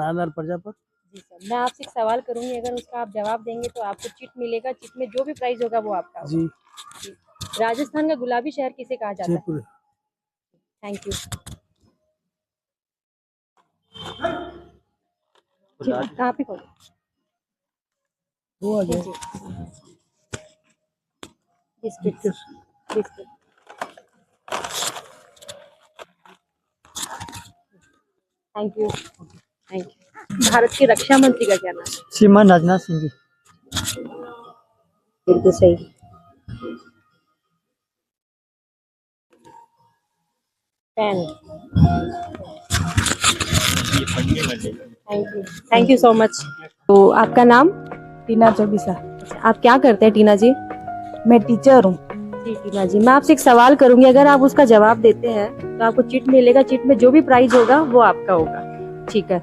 नारायण प्रजापति। जी sir, मैं आपसे एक सवाल करूंगी, अगर उसका आप जवाब देंगे तो आपको चिट मिलेगा। चिट में जो भी प्राइस होगा वो आपका होगा। जी। जी। राजस्थान का गुलाबी शहर किसे कहा जाता है? जयपुर। Thank you. कहाँ पे खोल? वो आ गया। Biscuit. Biscuit. Thank you. Thank you. Bharat के रक्षा मंत्री का क्या नाम है? श्रीमान राजनाथ सिंह जी। बिल्कुल सही। Pen. Thank you so much. तो आपका नाम? टीना चौबीसा। आप क्या करते हैं टीना जी? मैं टीचर हूँ। जी टीना जी, मैं आपसे एक सवाल करूंगी, अगर आप उसका जवाब देते हैं तो आपको चिट मिलेगा। चिट में जो भी प्राइस होगा वो आपका होगा, ठीक है?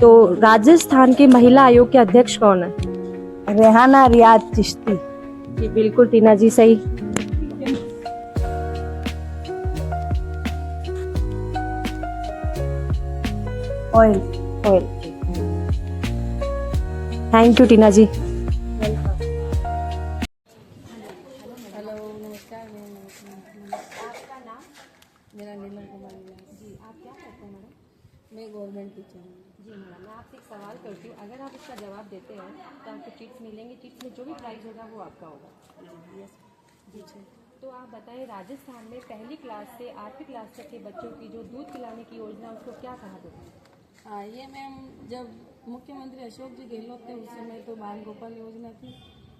तो राजस्थान के महिला आयोग के अध्यक्ष कौन है? रेहाना रियाज चिश्ती। जी बिल्कुल टीना जी, सही। ऑयल। ऑयल। थैंक यू टीना जी। आपका नाम? मेरा नीलम कुमार जी, आप क्या करते हैं मैडम? मैं गवर्नमेंट टीचर हूँ। जी मैडम, मैं आपसे एक सवाल करती हूँ, अगर आप इसका जवाब देते हैं तो आपको चिट्स मिलेंगे। चिट्स में जो भी प्राइस होगा वो आपका होगा। जी। तो आप बताएं, राजस्थान में पहली क्लास से 8वीं क्लास तक के बच्चों की जो दूध पिलाने की योजना, उसको क्या कहा जाता है? हाँ, ये मैम जब मुख्यमंत्री अशोक जी गहलोत थे उस समय तो बाल गोपाल योजना थी,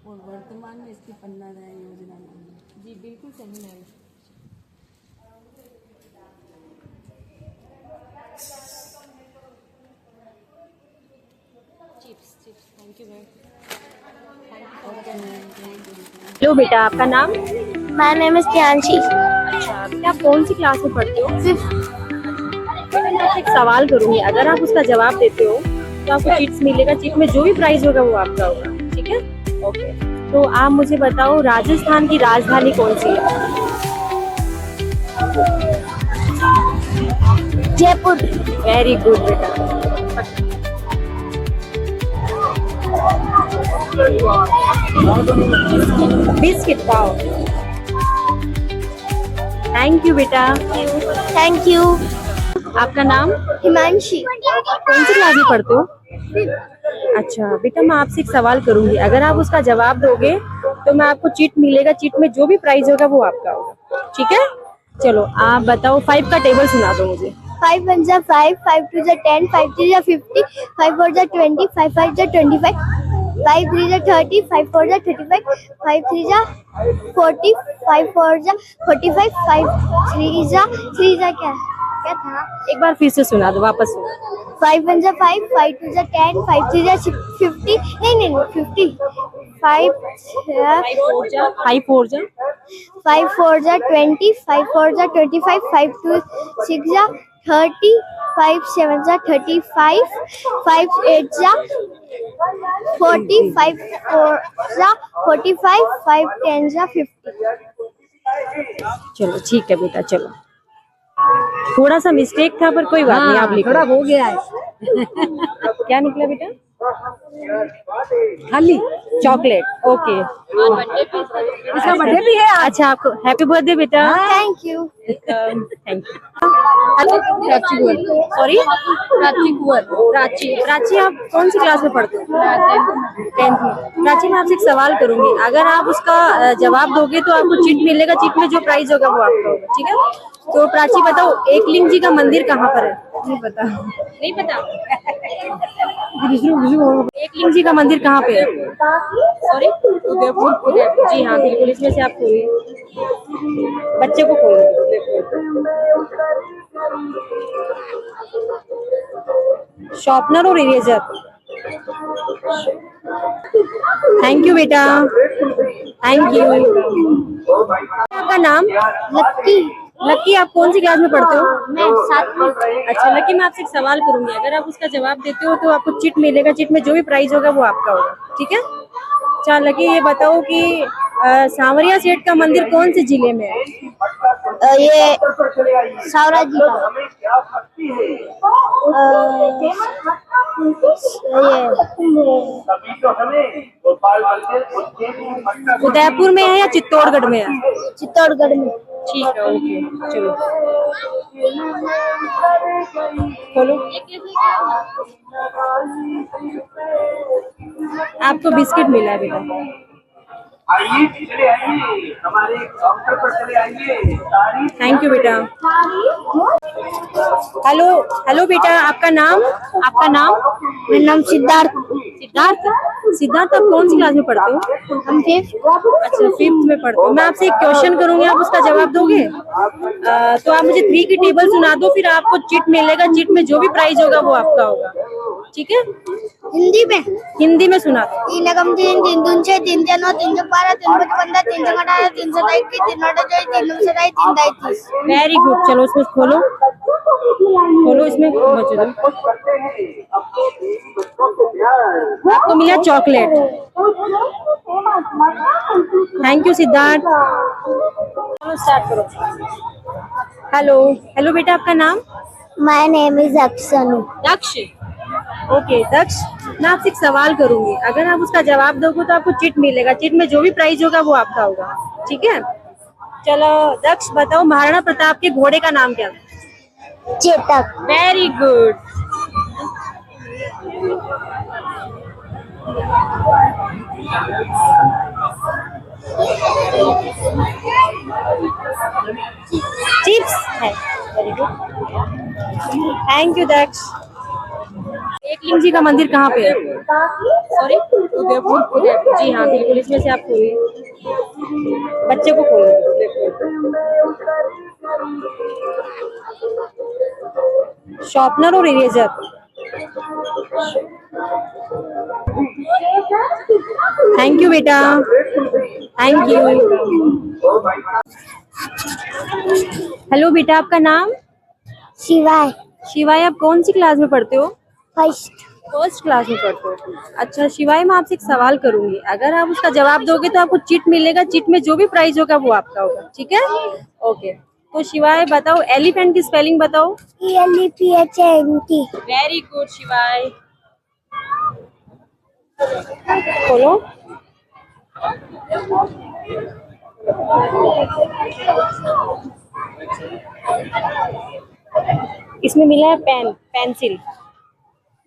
और वर्तमान में इसकी पन्नादाय योजना नाम है। जी बिल्कुल सही ma'am. Chips. Thank you ma'am. Hello बेटा, आपका नाम? My name is Priyanshi. अच्छा, आप कौन सी क्लास में पढ़ते हो? बेटा, मैं आपसे एक सवाल करूंगी, अगर आप उसका जवाब देते हो तो आपको चिट्स मिलेगा। चिट में जो भी प्राइस होगा वो आपका होगा, ठीक है? ओके। तो आप मुझे बताओ, राजस्थान की राजधानी कौन सी है? जयपुर। वेरी गुड बेटा। बिस्किट पाओ। थैंक यू बेटा। Thank you. आपका नाम? हिमांशी। कौन सी क्लास में पढ़ते हो? अच्छा बेटा, मैं आपसे एक सवाल करूंगी, अगर आप उसका जवाब दोगे तो मैं आपको चिट मिलेगा। चिट में जो भी प्राइस होगा वो आपका होगा, ठीक है? चलो आप बताओ, 5 का टेबल सुना दो मुझे। 5 1 जा 5, 5 2 जा 10, 5 3 जा 50, 5 4 जा 20, 5 5 जा 25, 5 3 जा 30, 5 4 जा 35, 5 3 जा 40, 5 4 जा 45, 5 3 जा क्या था? एक बार फिर से सुना दो, वापस सुना। 5 1 जा 5, 5 2 जा 10, 5 3 जा 50, नहीं 50, 5 4 जा 20, 5 4 जा 25, 5 2 6 जा 30, 5 7 जा 35, 5 8 जा 40, 5 4 जा 45, 5 10 जा 50। चलो ठीक है बेटा, चलो थोड़ा सा मिस्टेक था पर कोई बात नहीं, आप लिखो। थोड़ा हो गया है। क्या निकला बेटा? खाली चॉकलेट। ओके। इसका बर्थडे भी है आज। अच्छा, आपको हैप्पी बर्थडे बेटा। Thank you. Thank you. Sorry, Prachi, आप कौन सी क्लास में पढ़ते हो? 10th में। प्राची, मैं आपसे एक सवाल करूंगी, अगर आप उसका जवाब दोगे तो आपको चिट मिलेगा। चिट में जो प्राइस होगा वो आपका होगा, ठीक है? तो प्राची बताओ, एकलिंग जी का मंदिर कहाँ पर है? नहीं पता। नहीं पता? एकलिंग जी का मंदिर कहाँ पे है? सॉरी, उदयपुर। जी हाँ बिल्कुल, इसमें से आप खोलिए, बच्चे को खोलिए। शॉर्पनर और इरेजर। थैंक यू बेटा, थैंक यू। आपका नाम? लक्की। लक्की, आप कौन सी क्लास में पढ़ते हो? मैं 7वीं। अच्छा लक्की, मैं आपसे एक सवाल करूंगी, अगर आप उसका जवाब देते हो तो आपको चिट मिलेगा। चिट में जो भी प्राइस होगा वो आपका होगा, ठीक है? अच्छा लक्की, ये बताओ कि सांवरिया सेठ का मंदिर कौन से जिले में है? ये सावरा जी का उदयपुर में है या चित्तौड़गढ़ में है? चित्तौड़गढ़ में। ठीक है, ओके, चलो खोलो। आपको बिस्किट मिला है बेटा। आइए चले आइए हमारे काउंटर पर चले आइए। थैंक यू बेटा। हेलो हेलो बेटा, आपका नाम? आपका नाम? मेरा नाम सिद्धार्थ। सिद्धार्थ? सिद्धार्थ, आप कौन सी क्लास में पढ़ते हो? हम फिफ्थ। अच्छा, 5th में पढ़ते हो। मैं आपसे एक क्वेश्चन करूंगी, आप उसका जवाब दोगे? तो आप मुझे 3 की टेबल सुना दो, फिर आपको चिट मिलेगा। चिट में जो भी प्राइस होगा वो आपका होगा, ठीक है? हिंदी में? हिंदी में सुना दो। 3 एकम 3, 3 दूनी 6, 3 4 9, 3 12, 3 15, 3 18, 3 27, 3 28, 3 29, 3 33। Very good. चलो उसमें खोलो, खोलो इसमें बच्चों। आपको मिला चॉकलेट। Thank you Siddharth. चलो स्टार्ट करो। हेलो हेलो बेटा, आपका नाम? My name is Akshnu. Daksh. Okay Daksh, मैं आपसे एक सवाल करूंगी, अगर आप उसका जवाब दोगे तो आपको चिट मिलेगा। चिट में जो भी प्राइस होगा वो आपका होगा, ठीक है? चलो दक्ष बताओ, महाराणा प्रताप के घोड़े का नाम क्या था? चेतक। Very good. चिप्स है। Very good, thank you Daksh. Ekling ji का मंदिर कहाँ पे है? सॉरी, उदयपुर। उदयपुर, जी हाँ बिल्कुल। इसमें से आप खोलिए, बच्चे को खोलिए। शॉर्पनर और इरेजर। थैंक यू बेटा, थैंक यू। हेलो बेटा, आपका नाम? शिवाय। शिवाय, आप कौन सी क्लास में पढ़ते हो? फर्स्ट क्लास में पढ़ते हो। अच्छा शिवाय, मैं आपसे एक सवाल करूंगी, अगर आप उसका जवाब दोगे तो आपको चिट मिलेगा। चिट में जो भी प्राइस होगा वो आपका होगा, ठीक है? ओके, तो शिवाय बताओ, एलिफेंट की स्पेलिंग बताओ। ELEPHANT। वेरी गुड शिवाय। खोलो। इसमें मिला है पेन, पेंसिल।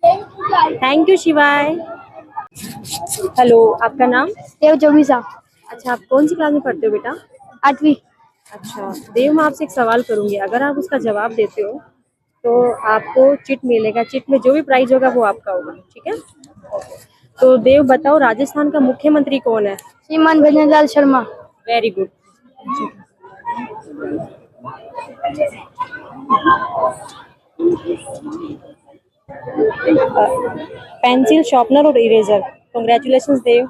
थैंक यू शिवाय। हेलो, आपका नाम? देव जोगिसा। अच्छा, आप कौन सी क्लास में पढ़ते हो बेटा? 8वीं। अच्छा देव, मैं आपसे एक सवाल करूंगी, अगर आप उसका जवाब देते हो तो आपको चिट मिलेगा। चिट में जो भी प्राइस होगा वो आपका होगा, ठीक है? तो देव बताओ, राजस्थान का मुख्यमंत्री कौन है? श्रीमान Bhajanlal Sharma. Very good. Pencil, sharpener और इरेजर। कांग्रेचुलेशंस देव।